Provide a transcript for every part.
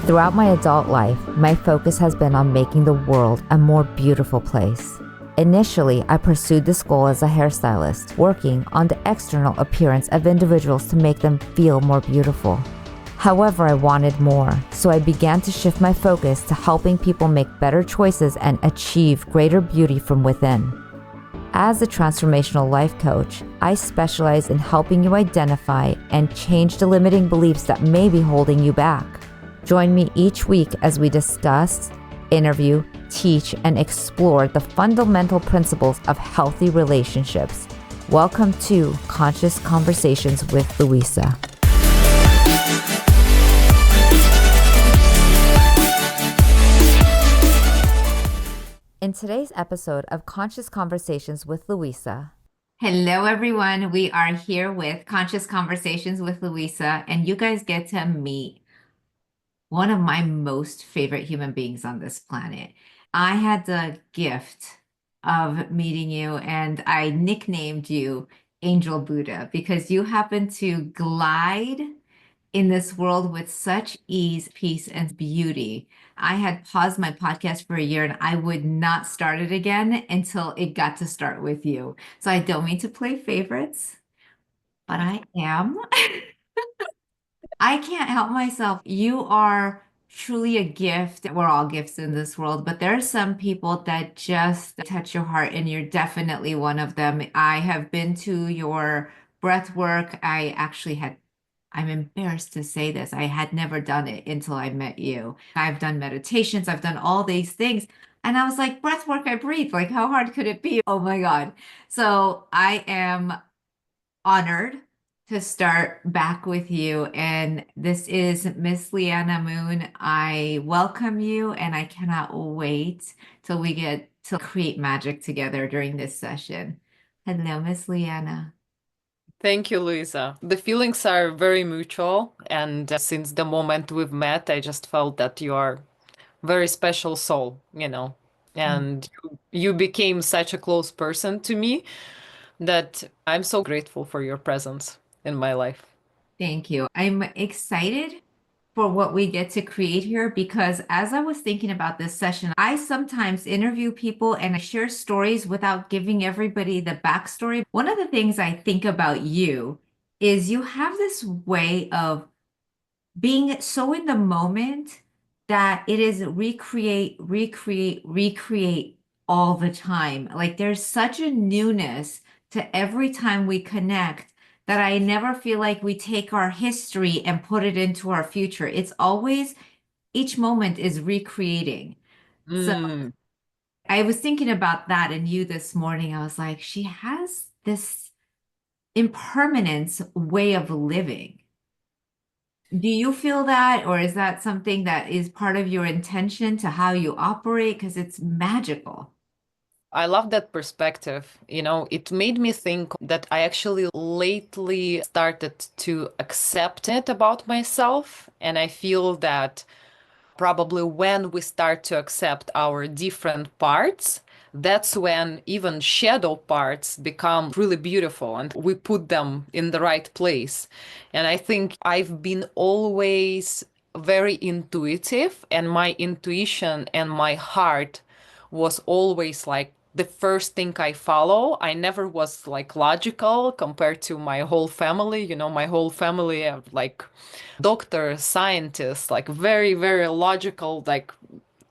Throughout my adult life, my focus has been on making the world a more beautiful place. Initially, I pursued this goal as a hairstylist, working on the external appearance of individuals to make them feel more beautiful. However, I wanted more, so I began to shift my focus to helping people make better choices and achieve greater beauty from within. As a transformational life coach, I specialize in helping you identify and change the limiting beliefs that may be holding you back. Join me each week as we discuss, interview, teach, and explore the fundamental principles of healthy relationships. Welcome to Conscious Conversations with Louisa. In today's episode of Conscious Conversations with Louisa. Hello, everyone. We are here with Conscious Conversations with Louisa, and you guys get to meet one of my most favorite human beings on this planet. I had the gift of meeting you, and I nicknamed you Angel Buddha because you happen to glide in this world with such ease, peace, and beauty. I had paused my podcast for a year and I would not start it again until it got to start with you. So I don't mean to play favorites, but I am. I can't help myself. You are truly a gift. We're all gifts in this world, but there are some people that just touch your heart, and you're definitely one of them. I have been to your breath work. I'm embarrassed to say this. I had never done it until I met you. I've done meditations, I've done all these things. And I was like, breath work, I breathe. Like, how hard could it be? Oh my God. So I am honored to start back with you. And this is Miss Liana Moon. I welcome you, and I cannot wait till we get to create magic together during this session. Hello, Miss Liana. Thank you, Louisa. The feelings are very mutual, and since the moment we've met, I just felt that you are a very special soul, and you became such a close person to me that I'm so grateful for your presence in my life. Thank you. I'm excited for what we get to create here because as I was thinking about this session, I sometimes interview people and I share stories without giving everybody the backstory. One of the things I think about you is you have this way of being so in the moment that it is recreate, recreate, recreate all the time. Like there's such a newness to every time we connect that I never feel like we take our history and put it into our future. It's always, each moment is recreating. So Mm. I was thinking about that in you this morning. I was like, she has this impermanence way of living. Do you feel that, or is that something that is part of your intention to how you operate? Because it's magical. I love that perspective. It made me think that I actually lately started to accept it about myself, and I feel that probably when we start to accept our different parts, that's when even shadow parts become really beautiful and we put them in the right place. And I think I've been always very intuitive, and my intuition and my heart was always like the first thing I follow. I never was like logical compared to my whole family. My whole family have like doctors, scientists, like very, very logical, like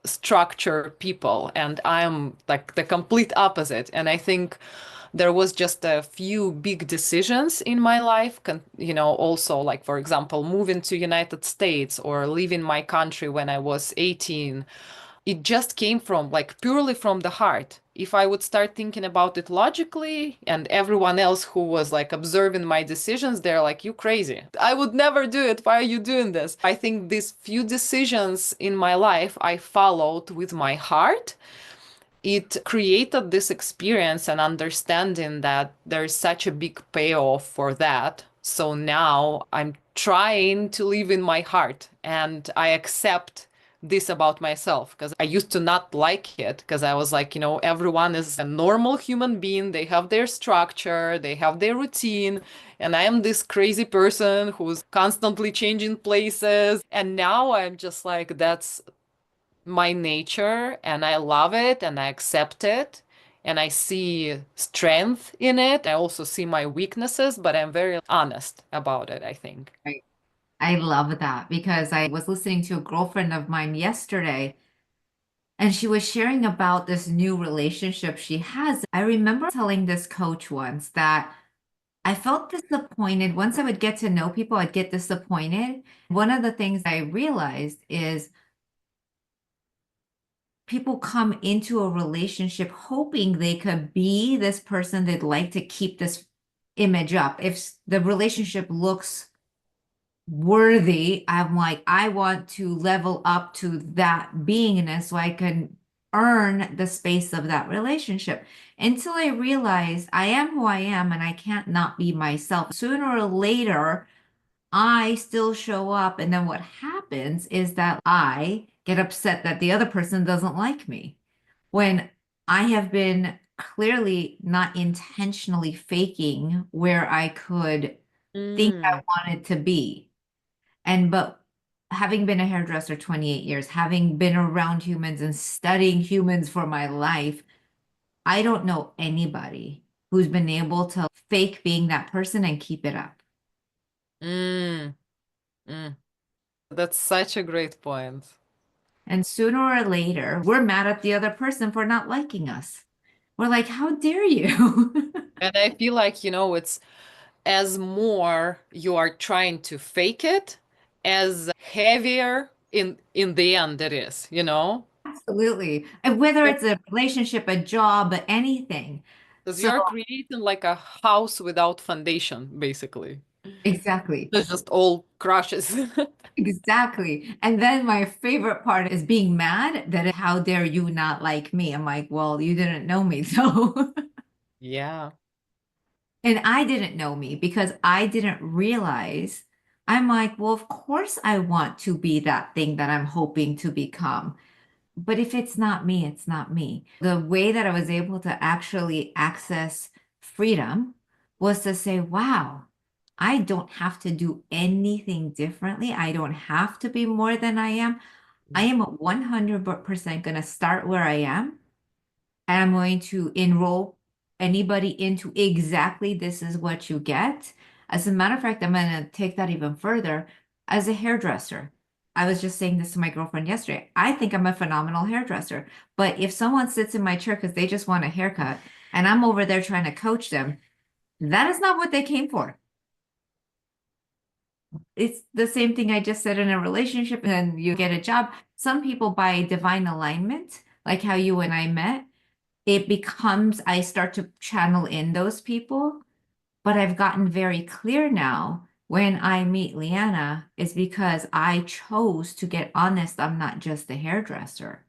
structured people. And I'm like the complete opposite. And I think there was just a few big decisions in my life, also like, for example, moving to United States or leaving my country when I was 18. It just came from like purely from the heart. If I would start thinking about it logically, and everyone else who was like observing my decisions, they're like, you crazy. I would never do it. Why are you doing this? I think these few decisions in my life I followed with my heart. It created this experience and understanding that there's such a big payoff for that. So now I'm trying to live in my heart, and I accept this about myself, because I used to not like it, because I was like, everyone is a normal human being. They have their structure, they have their routine, and I am this crazy person who's constantly changing places. And now I'm just like, that's my nature, and I love it and I accept it. And I see strength in it. I also see my weaknesses, but I'm very honest about it, I think. Right. I love that because I was listening to a girlfriend of mine yesterday, and she was sharing about this new relationship she has. I remember telling this coach once that I felt disappointed. Once I would get to know people, I'd get disappointed. One of the things I realized is people come into a relationship hoping they could be this person. They'd like to keep this image up. If the relationship looks worthy, I'm like, I want to level up to that beingness so I can earn the space of that relationship. Until I realized I am who I am and I can't not be myself. Sooner or later, I still show up. And then what happens is that I get upset that the other person doesn't like me when I have been clearly not intentionally faking where I could think I Mm, wanted to be. But having been a hairdresser 28 years, having been around humans and studying humans for my life, I don't know anybody who's been able to fake being that person and keep it up. mm, mm. That's such a great point. And sooner or later, we're mad at the other person for not liking us. We're like, how dare you? And I feel like, it's as more you are trying to fake it, as heavier in the end it is. Absolutely. And whether it's a relationship, a job, anything. Because So, you're creating like a house without foundation, basically. exactly. It's just all crashes. Exactly. And then my favorite part is being mad that how dare you not like me? I'm like, well, you didn't know me. So, Yeah. and I didn't know me because I didn't realize. I'm like, well, of course I want to be that thing that I'm hoping to become. But if it's not me, it's not me. The way that I was able to actually access freedom was to say, wow, I don't have to do anything differently. I don't have to be more than I am. I am 100% going to start where I am. And I'm going to enroll anybody into exactly this is what you get. As a matter of fact, I'm going to take that even further as a hairdresser. I was just saying this to my girlfriend yesterday. I think I'm a phenomenal hairdresser. But if someone sits in my chair because they just want a haircut and I'm over there trying to coach them, that is not what they came for. It's the same thing I just said in a relationship, and you get a job. Some people, by divine alignment, like how you and I met, it becomes, I start to channel in those people. But I've gotten very clear now when I meet Liana is because I chose to get honest. I'm not just a hairdresser.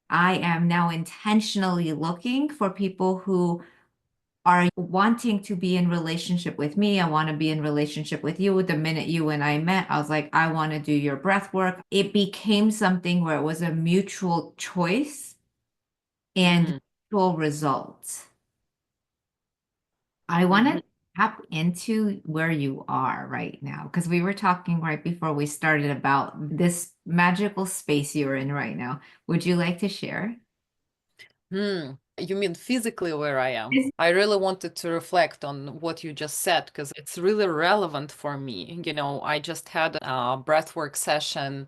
I am now intentionally looking for people who are wanting to be in relationship with me. I want to be in relationship with you. The minute you and I met, I was like, I want to do your breath work. It became something where it was a mutual choice and Mm, mutual results. I want mhm. to tap into where you are right now because we were talking right before we started about this magical space you're in right now. Would you like to share? You mean physically where I am? I really wanted to reflect on what you just said because it's really relevant for me. I just had a breathwork session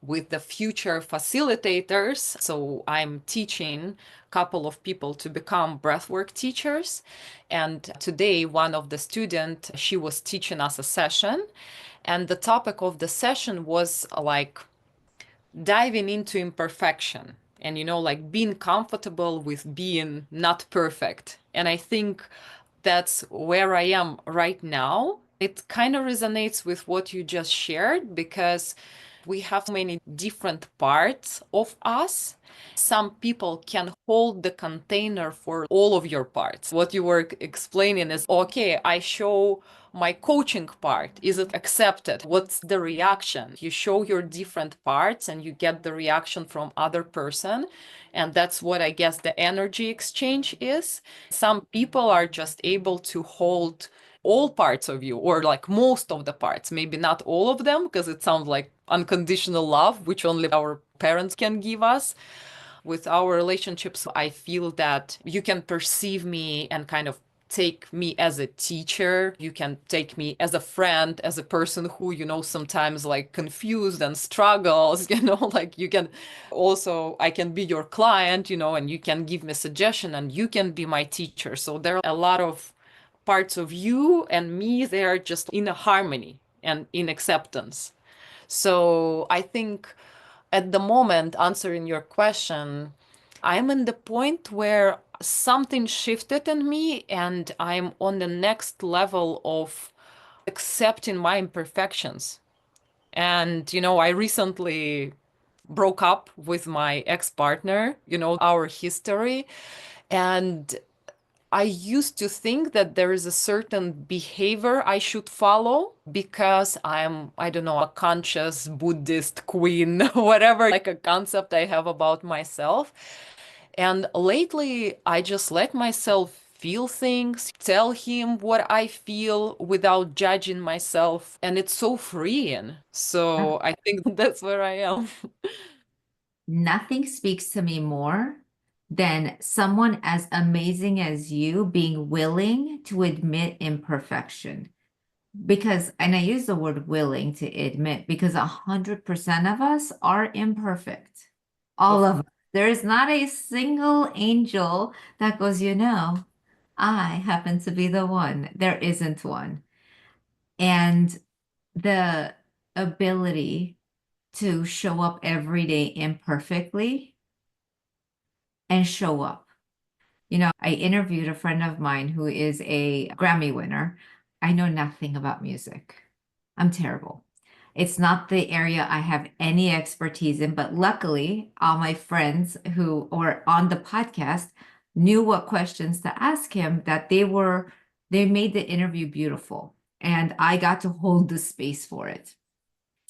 with the future facilitators. So I'm teaching a couple of people to become breathwork teachers. And today, one of the students, she was teaching us a session. And the topic of the session was like diving into imperfection and like being comfortable with being not perfect. And I think that's where I am right now. It kind of resonates with what you just shared because We have many different parts of us. Some people can hold the container for all of your parts. What you were explaining is, okay, I show my coaching part. Is it accepted? What's the reaction? You show your different parts and you get the reaction from other person. And that's what I guess the energy exchange is. Some people are just able to hold all parts of you, or like most of the parts, maybe not all of them, because it sounds like unconditional love, which only our parents can give us. With our relationships, I feel that you can perceive me and kind of take me as a teacher. You can take me as a friend, as a person who, sometimes like confused and struggles, like you can also, I can be your client, and you can give me suggestion and you can be my teacher. So there are a lot of parts of you and me, they are just in a harmony and in acceptance. So I think at the moment, answering your question, I'm in the point where something shifted in me and I'm on the next level of accepting my imperfections. And, I recently broke up with my ex-partner, our history. And I used to think that there is a certain behavior I should follow because I'm, I don't know, a conscious Buddhist queen, whatever, like a concept I have about myself. And lately, I just let myself feel things, tell him what I feel without judging myself. And it's so freeing. So I think that's where I am. Nothing speaks to me more than someone as amazing as you being willing to admit imperfection. Because, and I use the word willing to admit, because 100% of us are imperfect. All of us. There is not a single angel that goes, I happen to be the one. There isn't one. And the ability to show up every day imperfectly and show up. I interviewed a friend of mine who is a Grammy winner. I know nothing about music. I'm terrible. It's not the area I have any expertise in, but luckily, all my friends who were on the podcast knew what questions to ask him, that they made the interview beautiful. And I got to hold the space for it.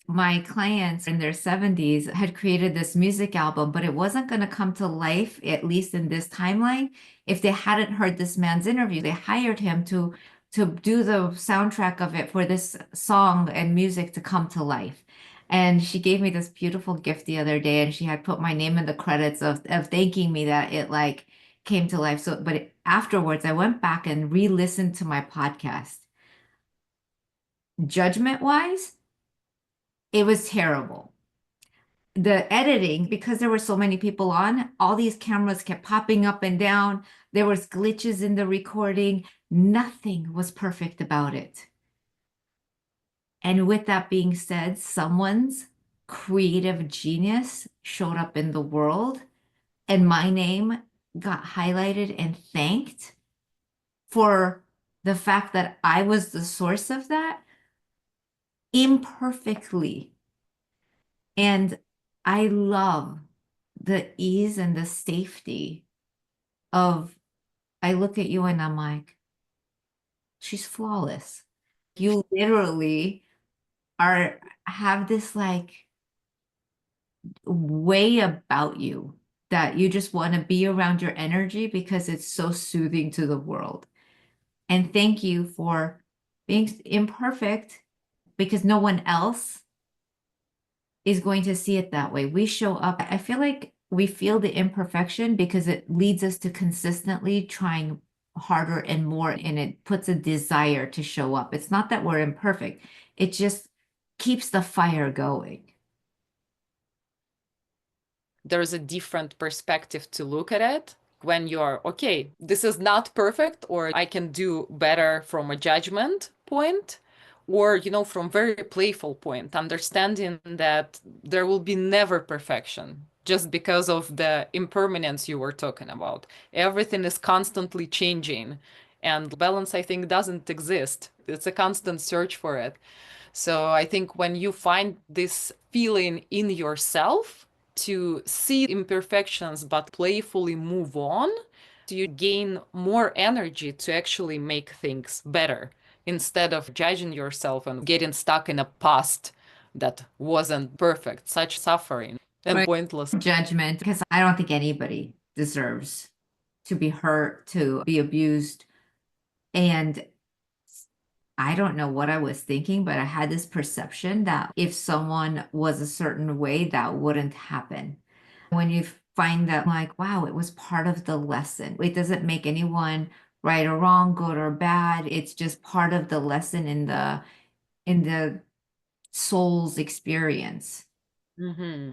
My clients in their 70s had created this music album, but it wasn't going to come to life, at least in this timeline, if they hadn't heard this man's interview. They hired him to do the soundtrack of it for this song and music to come to life. And she gave me this beautiful gift the other day, and she had put my name in the credits of thanking me that it like came to life. So, but afterwards, I went back and re-listened to my podcast. Judgment wise, it was terrible. The editing, because there were so many people on, all these cameras kept popping up and down. There was glitches in the recording. Nothing was perfect about it. And with that being said, someone's creative genius showed up in the world, and my name got highlighted and thanked for the fact that I was the source of that imperfectly. And I love the ease and the safety of, I look at you and I'm like, she's flawless. You literally have this like way about you that you just want to be around your energy because it's so soothing to the world. And thank you for being imperfect, because no one else is going to see it that way. We show up. I feel like we feel the imperfection because it leads us to consistently trying harder and more, and it puts a desire to show up. It's not that we're imperfect. It just keeps the fire going. There's a different perspective to look at it when you're, okay, this is not perfect, or I can do better from a judgment point, or, from very playful point, understanding that there will be never perfection just because of the impermanence you were talking about. Everything is constantly changing, and balance, I think, doesn't exist. It's a constant search for it. So I think when you find this feeling in yourself to see imperfections but playfully move on, you gain more energy to actually make things better instead of judging yourself and getting stuck in a past that wasn't perfect. Such suffering and Right. pointless. Judgment, because I don't think anybody deserves to be hurt, to be abused. And I don't know what I was thinking, but I had this perception that if someone was a certain way, that wouldn't happen. When you find that, like, wow, it was part of the lesson. It doesn't make anyone right or wrong, good or bad. It's just part of the lesson in the soul's experience. Mm-hmm.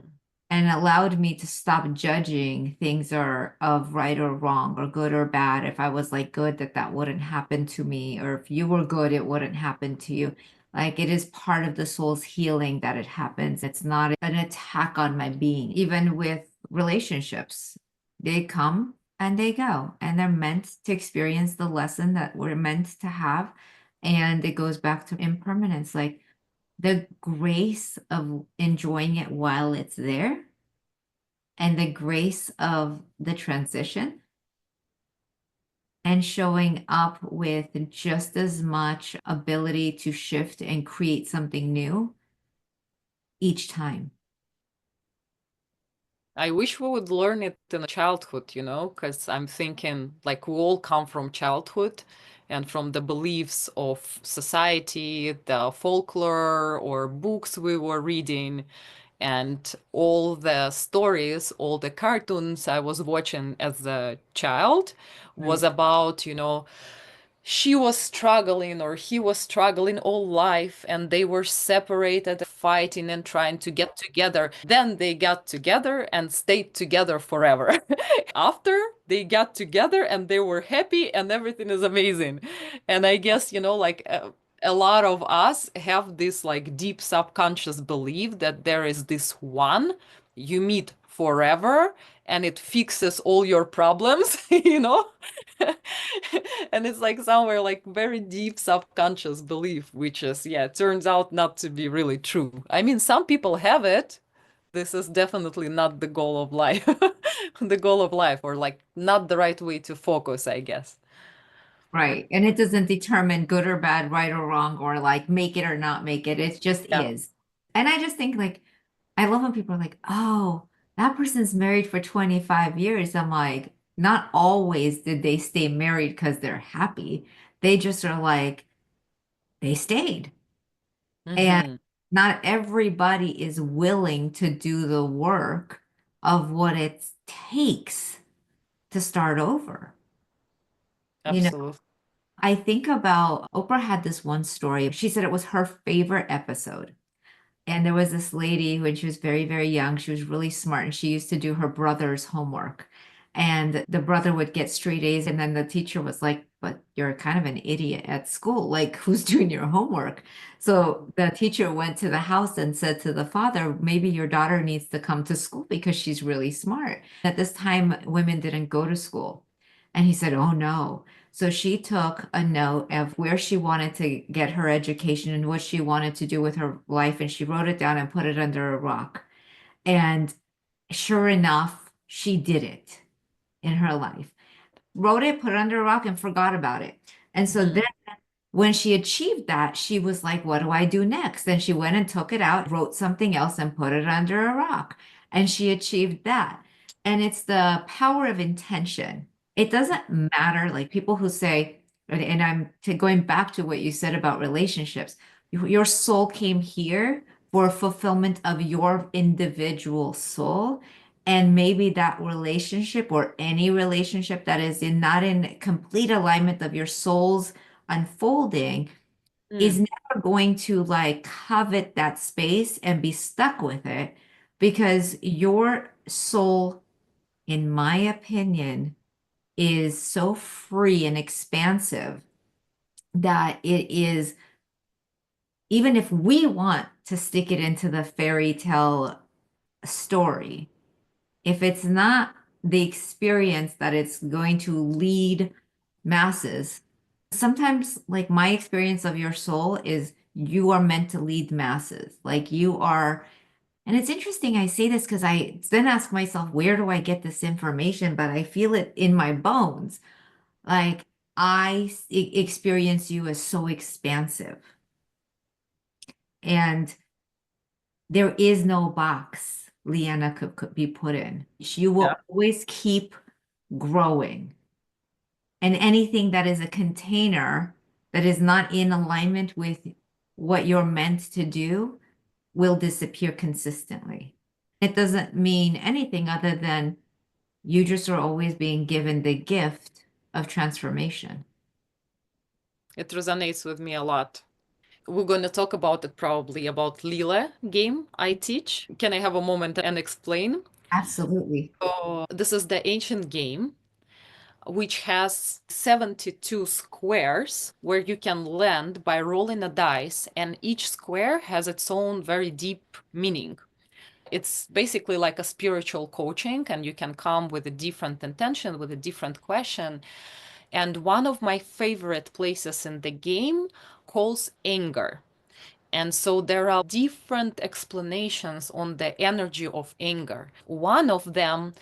And allowed me to stop judging things are of right or wrong or good or bad. If I was like good, that wouldn't happen to me, or if you were good, it wouldn't happen to you. Like it is part of the soul's healing that it happens. It's not an attack on my being. Even with relationships, they come and they go, and they're meant to experience the lesson that we're meant to have. And it goes back to impermanence. Like the grace of enjoying it while it's there and the grace of the transition and showing up with just as much ability to shift and create something new each time. I wish we would learn it in childhood, because I'm thinking like we all come from childhood and from the beliefs of society, the folklore or books we were reading, and all the stories, all the cartoons I was watching as a child was Right. about, she was struggling or he was struggling all life and they were separated, fighting and trying to get together. Then they got together and stayed together forever. After they got together and they were happy and everything is amazing. And I guess, like a lot of us have this like deep subconscious belief that there is this one you meet forever and it fixes all your problems, and it's like somewhere like very deep subconscious belief, which is, yeah, turns out not to be really true. I mean, some people have it. This is definitely not the goal of life. The goal of life, or like not the right way to focus, I guess. Right. And it doesn't determine good or bad, right or wrong, or like make it or not make it. It just Yeah. is. And I just think like, I love when people are like, oh, that person's married for 25 years. I'm like, not always did they stay married because they're happy. They just are like, they stayed. And Mm-hmm. not everybody is willing to do the work of what it takes to start over. You know, Absolutely. I think about Oprah had this one story. She said it was her favorite episode. And there was this lady when she was very, very young. She was really smart and she used to do her brother's homework. And the brother would get straight A's. And then the teacher was like, but you're kind of an idiot at school. Like, who's doing your homework? So the teacher went to the house and said to the father, maybe your daughter needs to come to school because she's really smart. At this time, women didn't go to school. And he said, oh no. So she took a note of where she wanted to get her education and what she wanted to do with her life, and she wrote it down and put it under a rock. And sure enough, she did it in her life. Wrote it, put it under a rock, and forgot about it. And so Mm-hmm. then when she achieved that, she was like, what do I do next? Then she went and took it out, wrote something else, and put it under a rock. And she achieved that. And it's the power of intention. It doesn't matter, like people who say, and going back to what you said about relationships, your soul came here for fulfillment of your individual soul. And maybe that relationship or any relationship that is not in complete alignment of your soul's unfolding is Mm. never going to like covet that space and be stuck with it because your soul, in my opinion, is so free and expansive that it is, even if we want to stick it into the fairy tale story, if it's not the experience that it's going to lead masses. Sometimes, like my experience of your soul is you are meant to lead masses. Like you are, and it's interesting I say this because I then ask myself, where do I get this information? But I feel it in my bones. Like experience you as so expansive. And there is no box Liana could be put in. You will Yeah. always keep growing. And anything that is a container that is not in alignment with what you're meant to do will disappear consistently. It doesn't mean anything other than you just are always being given the gift of transformation. It resonates with me a lot. We're going to talk about it probably about Lila game I teach. Can I have a moment and explain? Absolutely. So this is the ancient game which has 72 squares where you can land by rolling a dice, and each square has its own very deep meaning. It's basically like a spiritual coaching, and you can come with a different intention, with a different question. And one of my favorite places in the game calls anger. And so there are different explanations on the energy of anger. One of them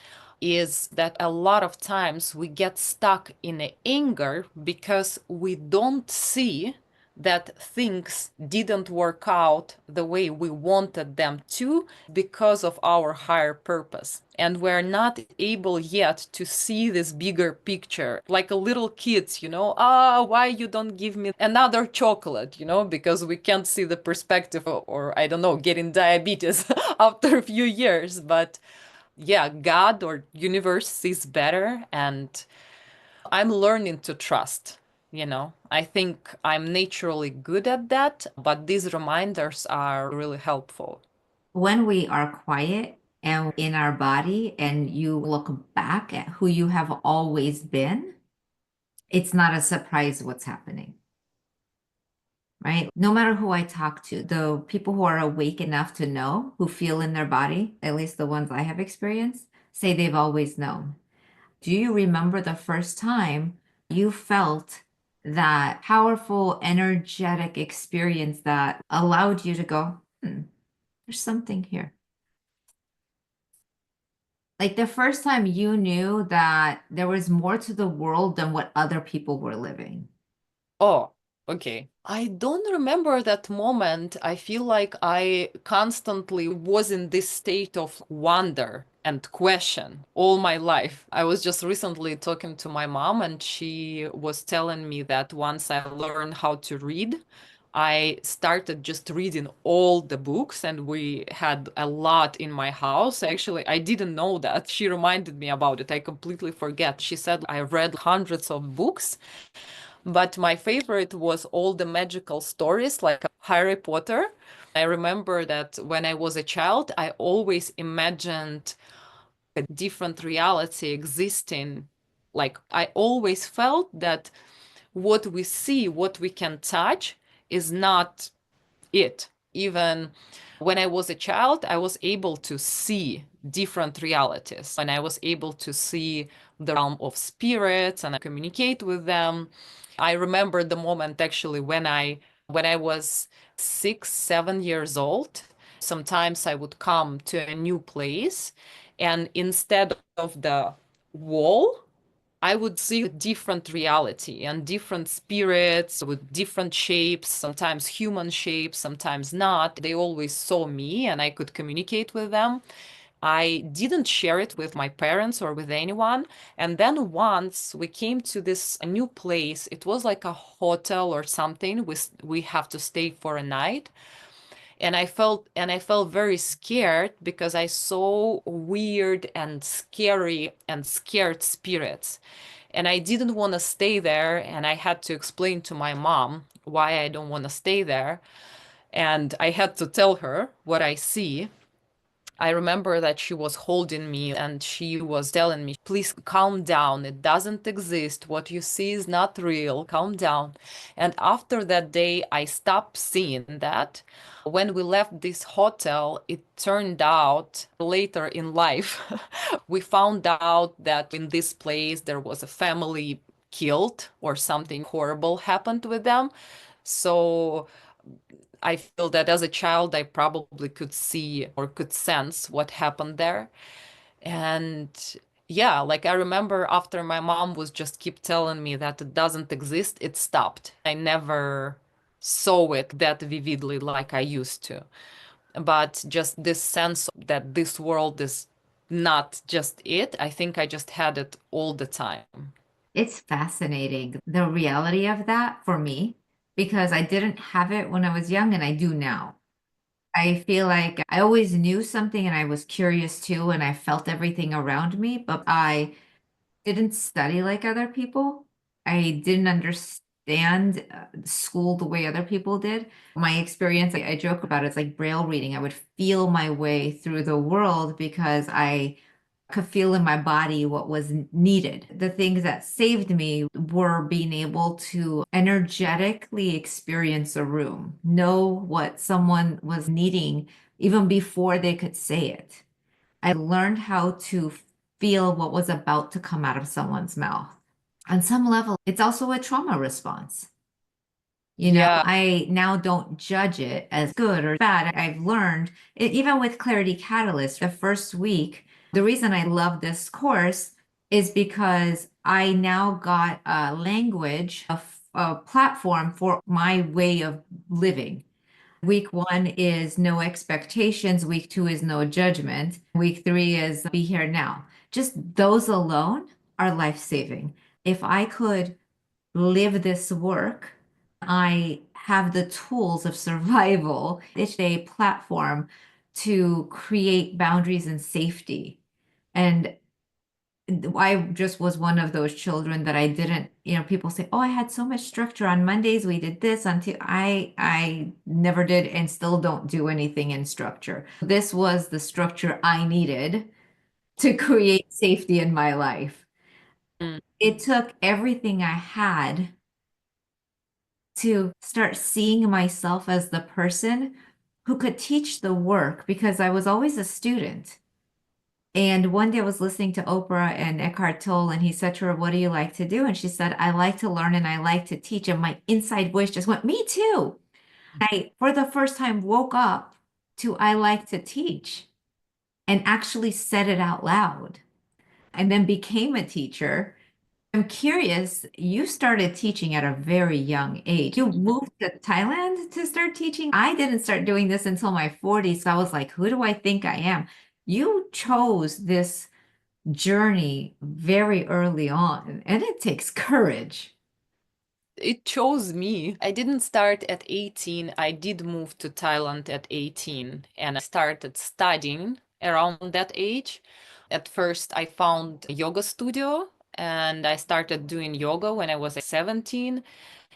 is that a lot of times we get stuck in the anger because we don't see that things didn't work out the way we wanted them to because of our higher purpose. And we're not able yet to see this bigger picture. Like a little kids, why you don't give me another chocolate, because we can't see the perspective, or I don't know, getting diabetes after a few years. But yeah, God or universe sees better, and I'm learning to trust. I think I'm naturally good at that, but these reminders are really helpful. When we are quiet and in our body and you look back at who you have always been, it's not a surprise what's happening, right? No matter who I talk to, the people who are awake enough to know, who feel in their body, at least the ones I have experienced, say they've always known. Do you remember the first time you felt that powerful, energetic experience that allowed you to go, there's something here? Like the first time you knew that there was more to the world than what other people were living. Oh, okay. I don't remember that moment. I feel like I constantly was in this state of wonder and question all my life. I was just recently talking to my mom, and she was telling me that once I learned how to read, I started just reading all the books, and we had a lot in my house. Actually, I didn't know that. She reminded me about it. I completely forget. She said I read hundreds of books, but my favorite was all the magical stories like Harry Potter. I remember that when I was a child, I always imagined a different reality existing. Like I always felt that what we see, what we can touch, is not it. Even when I was a child, I was able to see different realities, and I was able to see the realm of spirits and communicate with them. I remember the moment actually when I was 6, 7 years old. Sometimes I would come to a new place, and instead of the wall, I would see a different reality and different spirits with different shapes, sometimes human shapes, sometimes not. They always saw me and I could communicate with them. I didn't share it with my parents or with anyone. And then once we came to this new place, it was like a hotel or something. We have to stay for a night. And I felt very scared because I saw weird and scary and scared spirits. And I didn't want to stay there, and I had to explain to my mom why I don't want to stay there. And I had to tell her what I see. I remember that she was holding me and she was telling me, please calm down. It doesn't exist. What you see is not real. Calm down. And after that day, I stopped seeing that. When we left this hotel, it turned out later in life, we found out that in this place there was a family killed or something horrible happened with them. So I feel that as a child, I probably could see or could sense what happened there. And yeah, like I remember after my mom was just keep telling me that it doesn't exist, it stopped. I never saw it that vividly like I used to. But just this sense that this world is not just it, I think I just had it all the time. It's fascinating, the reality of that for me, because I didn't have it when I was young and I do now. I feel like I always knew something and I was curious too, and I felt everything around me, but I didn't study like other people. I didn't understand school the way other people did. My experience, I joke about it, it's like braille reading. I would feel my way through the world because I could feel in my body what was needed. The things that saved me were being able to energetically experience a room, know what someone was needing even before they could say it. I learned how to feel what was about to come out of someone's mouth. On some level, it's also a trauma response. Yeah. I now don't judge it as good or bad. I've learned it, even with Clarity Catalyst, the first week, the reason I love this course is because I now got a language, a platform for my way of living. Week one is no expectations. Week two is no judgment. Week three is be here now. Just those alone are life saving. If I could live this work, I have the tools of survival. It's a platform to create boundaries and safety. And I just was one of those children that I didn't, people say, "Oh, I had so much structure on Mondays. We did this until I never did and still don't do anything in structure." This was the structure I needed to create safety in my life. Mm. It took everything I had to start seeing myself as the person who could teach the work because I was always a student. And one day I was listening to Oprah and Eckhart Tolle, and he said to her, "What do you like to do?" And she said, "I like to learn and I like to teach." And my inside voice just went, "Me too." I, for the first time, woke up to "I like to teach" and actually said it out loud and then became a teacher. I'm curious, you started teaching at a very young age. You moved to Thailand to start teaching. I didn't start doing this until my 40s. So I was like, who do I think I am? You chose this journey very early on, and it takes courage. It chose me. I didn't start at 18. I did move to Thailand at 18 and I started studying around that age. At first, I found a yoga studio and I started doing yoga when I was 17.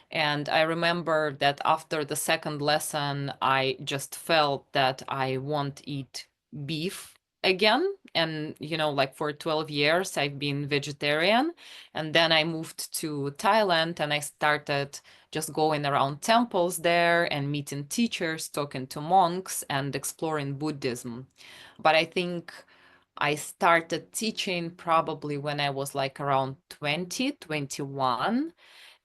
And I remember that after the second lesson, I just felt that I won't eat beef again. And, like for 12 years, I've been vegetarian. And then I moved to Thailand and I started just going around temples there and meeting teachers, talking to monks, and exploring Buddhism. But I think I started teaching probably when I was like around 20, 21,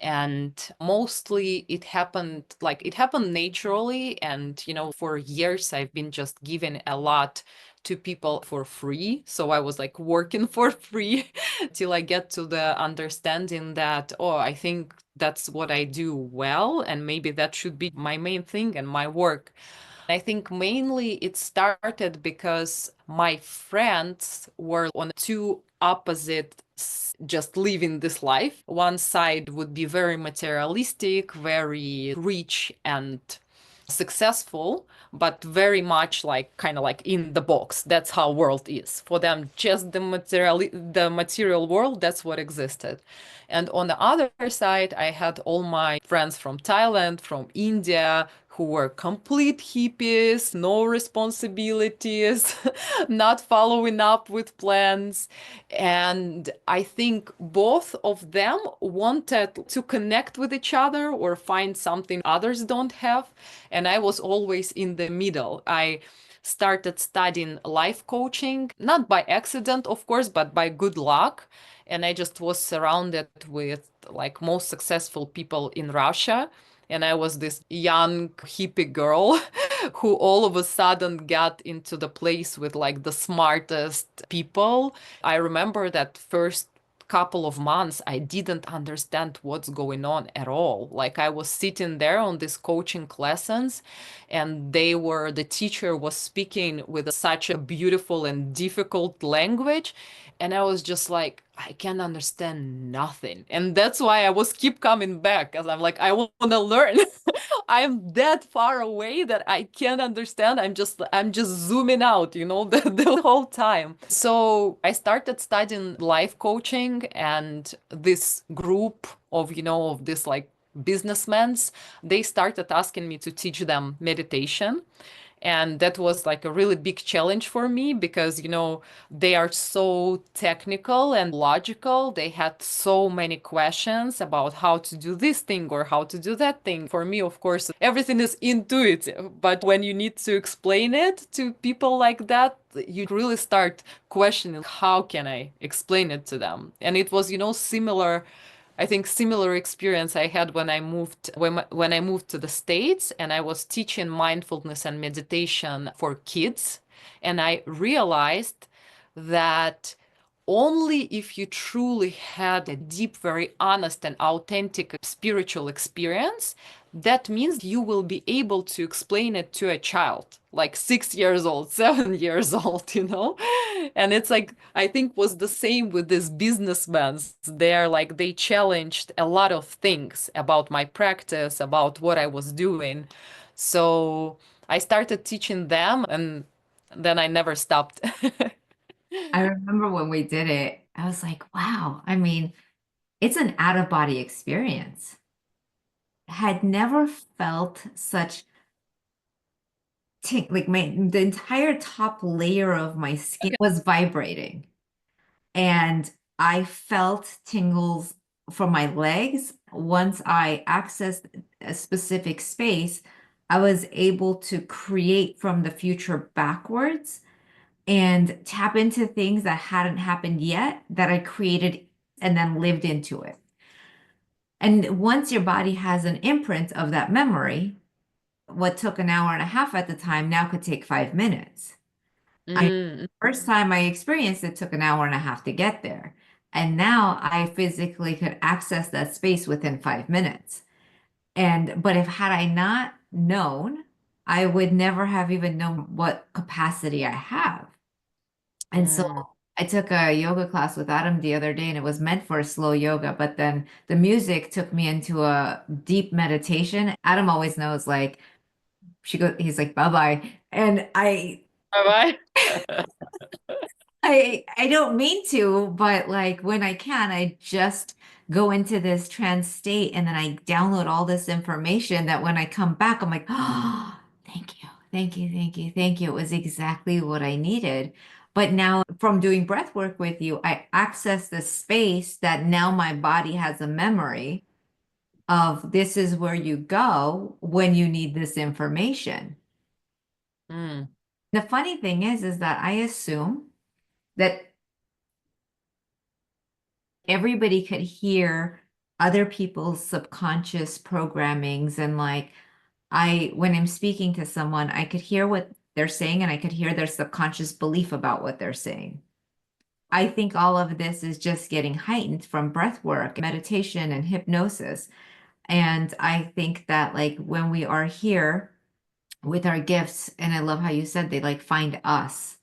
and mostly it happened naturally, and for years I've been just giving a lot to people for free, so I was like working for free till I get to the understanding that, oh, I think that's what I do well and maybe that should be my main thing and my work. I think mainly it started because my friends were on two opposite just living this life. One side would be very materialistic, very rich and successful, but very much like kind of like in the box. That's how world is. For them, just the material world, that's what existed. And on the other side, I had all my friends from Thailand, from India, who were complete hippies, no responsibilities, not following up with plans. And I think both of them wanted to connect with each other or find something others don't have. And I was always in the middle. I started studying life coaching, not by accident, of course, but by good luck. And I just was surrounded with like most successful people in Russia. And I was this young hippie girl who all of a sudden got into the place with like the smartest people. I remember that first couple of months I didn't understand what's going on at all. Like I was sitting there on these coaching lessons and the teacher was speaking with such a beautiful and difficult language, and I was just like, I can't understand nothing. And that's why I was keep coming back, because I'm like, I want to learn. I'm that far away that I can't understand. I'm just zooming out, the whole time. So I started studying life coaching, and this group of this like businessmen, they started asking me to teach them meditation. And that was like a really big challenge for me because, they are so technical and logical. They had so many questions about how to do this thing or how to do that thing. For me, of course, everything is intuitive. But when you need to explain it to people like that, you really start questioning, how can I explain it to them? And it was, similar. I think similar experience I had when I moved to the States, and I was teaching mindfulness and meditation for kids, and I realized that only if you truly had a deep, very honest and authentic spiritual experience, that means you will be able to explain it to a child, like 6 years old, 7 years old. And it's like, I think was the same with these businessmen. They challenged a lot of things about my practice, about what I was doing. So I started teaching them, and then I never stopped. I remember when we did it, I was like, wow, I mean, it's an out-of-body experience. Had never felt such like the entire top layer of my skin was vibrating. And I felt tingles from my legs. Once I accessed a specific space, I was able to create from the future backwards and tap into things that hadn't happened yet that I created and then lived into it. And once your body has an imprint of that memory, what took an hour and a half at the time now could take 5 minutes. Mm. First time I experienced it took an hour and a half to get there. And now I physically could access that space within 5 minutes. But if had I not known, I would never have even known what capacity I have. And so Mm. I took a yoga class with Adam the other day and it was meant for slow yoga, but then the music took me into a deep meditation. Adam always knows like he's like, bye-bye. And Bye I don't mean to, but like when I can, I just go into this trance state and then I download all this information that when I come back, I'm like, oh, thank you, thank you, thank you, thank you. It was exactly what I needed. But now from doing breath work with you, I access the space that now my body has a memory of this is where you go when you need this information. bye. The funny thing is that I assume that everybody could hear other people's subconscious programmings and like when I'm speaking to someone, I could hear what they're saying and I could hear their subconscious belief about what they're saying. I think all of this is just getting heightened from breath work, meditation, and hypnosis. And I think that like when we are here with our gifts, and I love how you said they like find us.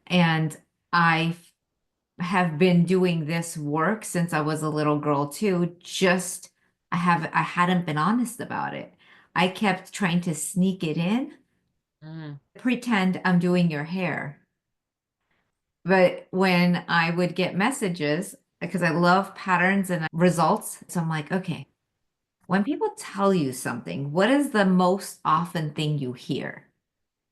And I have been doing this work since I was a little girl too. Just I hadn't been honest about it. I kept trying to sneak it in, Mm. pretend I'm doing your hair. But when I would get messages, because I love patterns and results, so I'm like, okay, when people tell you something, what is the most often thing you hear?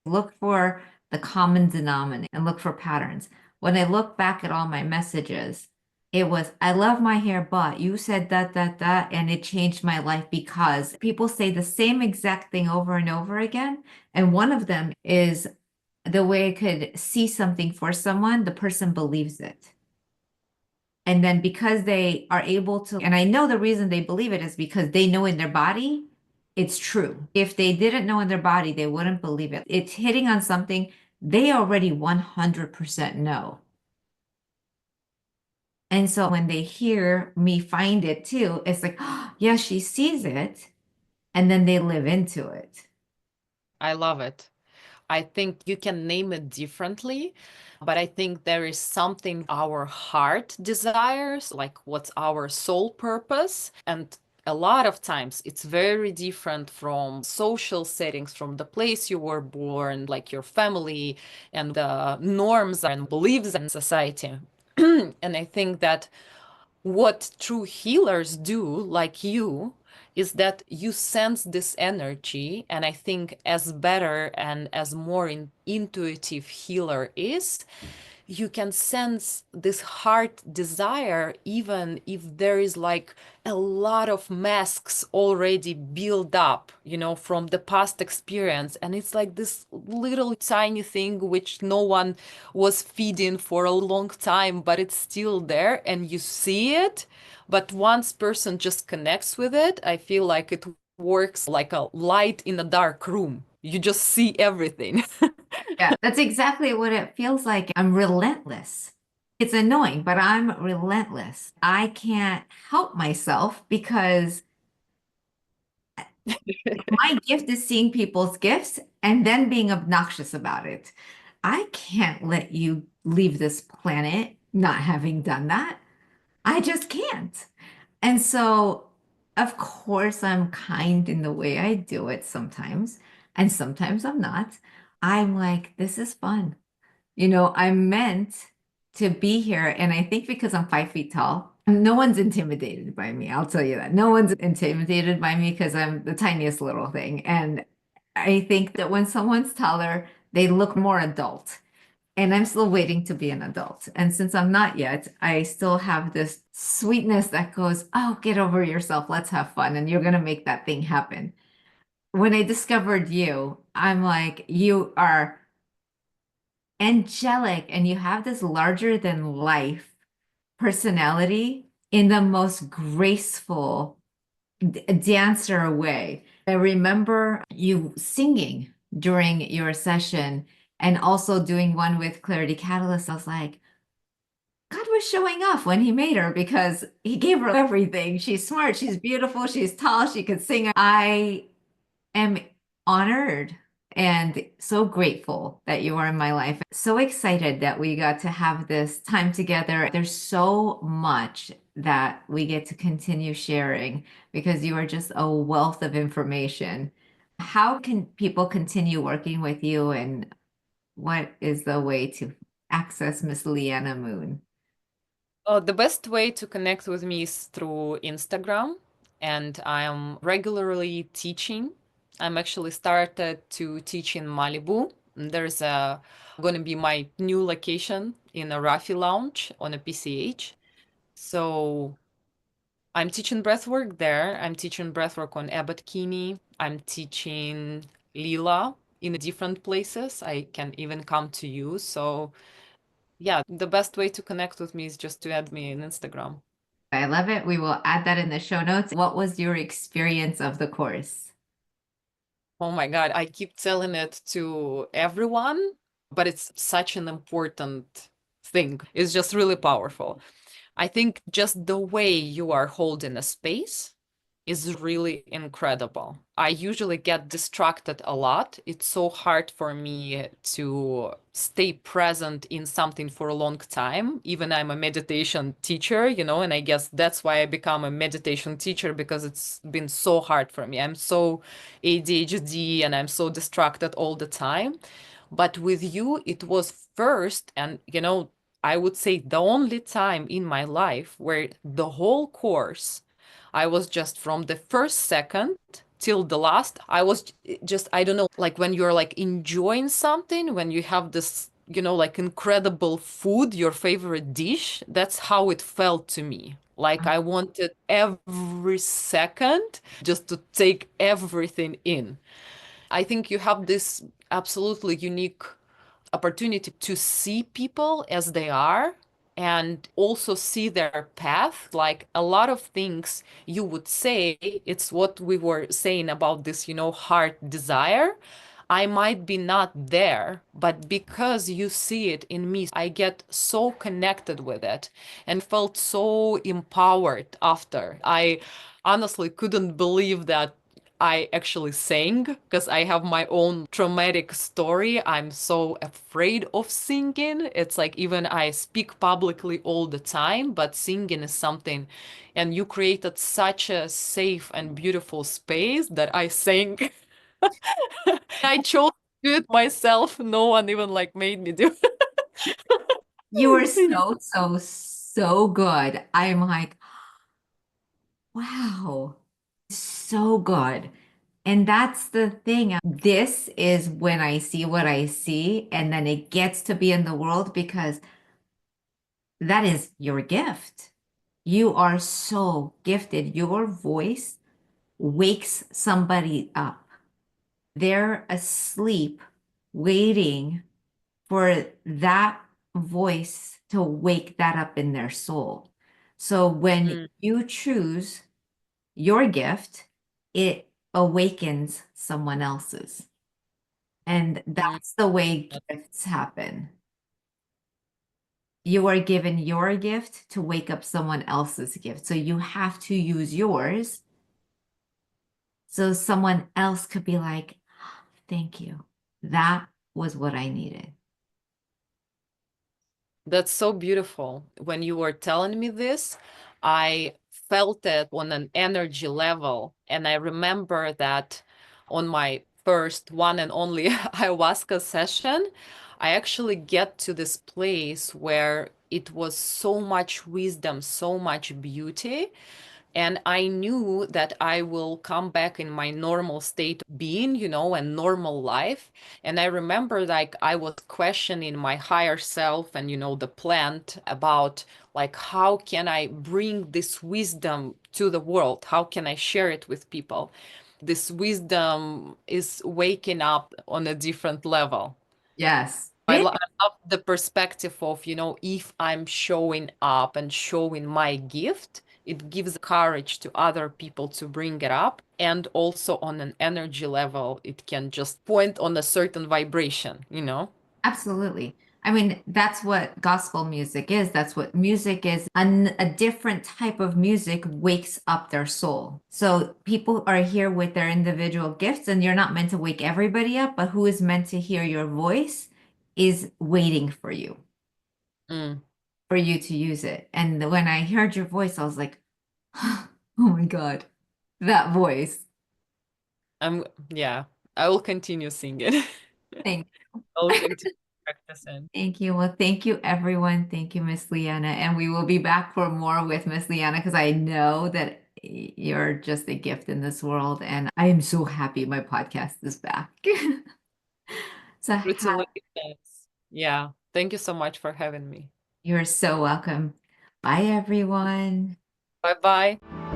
Look for the common denominator and look for patterns. When I look back at all my messages, it was, I love my hair, but you said that, that, that, and it changed my life because people say the same exact thing over and over again. And one of them is the way I could see something for someone, the person believes it. And then because they are able to, and I know the reason they believe it is because they know in their body it's true. If they didn't know in their body, they wouldn't believe it. It's hitting on something they already 100% know. And so when they hear me find it too, it's like, oh, yeah, she sees it. And then they live into it. I love it. I think you can name it differently, but I think there is something our heart desires, like what's our soul purpose. And a lot of times it's very different from social settings, from the place you were born, like your family and the norms and beliefs in society. And I think that what true healers do, like you, is that you sense this energy. And I think as better and as more intuitive healer is, you can sense this heart desire, even if there is like a lot of masks already built up, from the past experience. And it's like this little tiny thing which no one was feeding for a long time, but it's still there and you see it. But once person just connects with it, I feel like it works like a light in a dark room. You just see everything. Yeah, that's exactly what it feels like. I'm relentless. It's annoying, but I'm relentless. I can't help myself because my gift is seeing people's gifts and then being obnoxious about it. I can't let you leave this planet not having done that. I just can't. And so, of course, I'm kind in the way I do it sometimes, and sometimes I'm not. I'm like, this is fun. I'm meant to be here. And I think because I'm 5 feet tall, no one's intimidated by me. I'll tell you that. No one's intimidated by me because I'm the tiniest little thing. And I think that when someone's taller, they look more adult. And I'm still waiting to be an adult. And since I'm not yet, I still have this sweetness that goes, oh, get over yourself. Let's have fun. And you're going to make that thing happen. When I discovered you, I'm like, you are angelic and you have this larger than life personality in the most graceful dancer way. I remember you singing during your session and also doing one with Clarity Catalyst. I was like, God was showing off when he made her because he gave her everything. She's smart, she's beautiful, she's tall, she could sing. I am honored and so grateful that you are in my life. So excited that we got to have this time together. There's so much that we get to continue sharing because you are just a wealth of information. How can people continue working with you, and what is the way to access Miss Liana Moon? Oh, the best way to connect with me is through Instagram, and I am regularly teaching. I'm actually started to teach in Malibu. There's going to be my new location in a Rafi Lounge on a PCH. So I'm teaching breathwork there. I'm teaching breathwork on Abbot Kinney. I'm teaching Lila in different places. I can even come to you. So yeah, the best way to connect with me is just to add me on Instagram. I love it. We will add that in the show notes. What was your experience of the course? Oh my God, I keep telling it to everyone, but it's such an important thing. It's just really powerful. I think just the way you are holding a space is really incredible. I usually get distracted a lot. It's so hard for me to stay present in something for a long time. Even I'm a meditation teacher, and I guess that's why I become a meditation teacher because it's been so hard for me. I'm so ADHD and I'm so distracted all the time. But with you, it was first, and I would say the only time in my life where the whole course I was just from the first second till the last, I was just, I don't know, like when you're like enjoying something, when you have this, like incredible food, your favorite dish, that's how it felt to me. Like I wanted every second just to take everything in. I think you have this absolutely unique opportunity to see people as they are and also see their path. Like a lot of things you would say, it's what we were saying about this, heart desire. I might be not there, but because you see it in me, I get so connected with it and felt so empowered after. I honestly couldn't believe that I actually sang because I have my own traumatic story. I'm so afraid of singing. It's like even I speak publicly all the time, but singing is something. And you created such a safe and beautiful space that I sang. I chose to do it myself. No one even like made me do You were it. so, so, so good. I'm like, wow, so good. And that's the thing. This is when I see what I see, and then it gets to be in the world because that is your gift. You are so gifted. Your voice wakes somebody up. They're asleep, waiting for that voice to wake that up in their soul. So when Mm, you choose your gift, it awakens someone else's. And mm. that's the way gifts happen. You are given your gift to wake up someone else's gift. So you have to use yours so someone else could be like, thank you. That was what I needed. That's so beautiful. When you were telling me this, I felt it on an energy level. And I remember that on my first one and only ayahuasca session, I actually get to this place where it was so much wisdom, so much beauty. And I knew that I will come back in my normal state of being, and normal life. And I remember like I was questioning my higher self and, the plant about like, how can I bring this wisdom to the world? How can I share it with people? This wisdom is waking up on a different level. Yes. I love the perspective of, if I'm showing up and showing my gift, it gives courage to other people to bring it up. And also on an energy level, it can just point on a certain vibration. Absolutely. I mean, that's what gospel music is. That's what music is. A different type of music wakes up their soul. So people are here with their individual gifts, and you're not meant to wake everybody up, but who is meant to hear your voice is waiting Mm. for you to use it. And when I heard your voice, I was like, oh my God, that voice. Yeah, I will continue singing. Thank I'll continue practicing. Thank you. Well, thank you, everyone. Thank you, Miss Liana. And we will be back for more with Miss Liana because I know that you're just a gift in this world. And I am so happy my podcast is back. So Totally sense. Yeah. Thank you so much for having me. you're so welcome. Bye, everyone. Bye bye.